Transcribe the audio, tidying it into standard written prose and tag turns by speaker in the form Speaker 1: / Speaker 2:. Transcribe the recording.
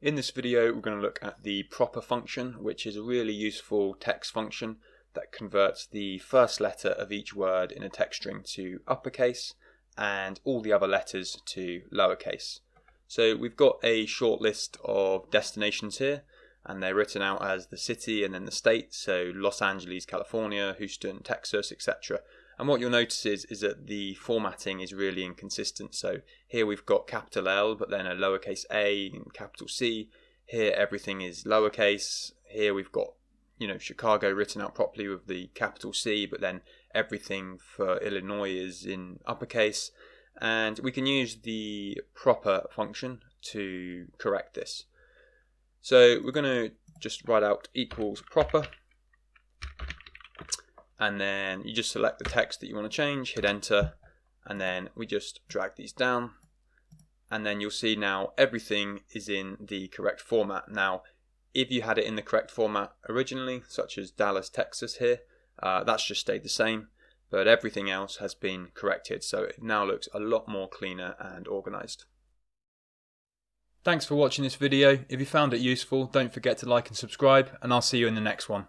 Speaker 1: In this video we're going to look at the proper function, which is a really useful text function that converts the first letter of each word in a text string to uppercase and all the other letters to lowercase. So we've got a short list of destinations here, and they're written out as the city and then the state, so Los Angeles, California, Houston, Texas, etc. And what you'll notice is that the formatting is really inconsistent. So here we've got capital L, but then a lowercase a and capital C. Here everything is lowercase. Here we've got, Chicago written out properly with the capital C, but then everything for Illinois is in uppercase. And we can use the proper function to correct this. So we're going to just write out equals proper. And then you just select the text that you want to change, hit enter, and then we just drag these down. And then you'll see now everything is in the correct format. Now, if you had it in the correct format originally, such as Dallas, Texas here, that's just stayed the same, but everything else has been corrected. So it now looks a lot more cleaner and organized. Thanks for watching this video. If you found it useful, don't forget to like and subscribe, and I'll see you in the next one.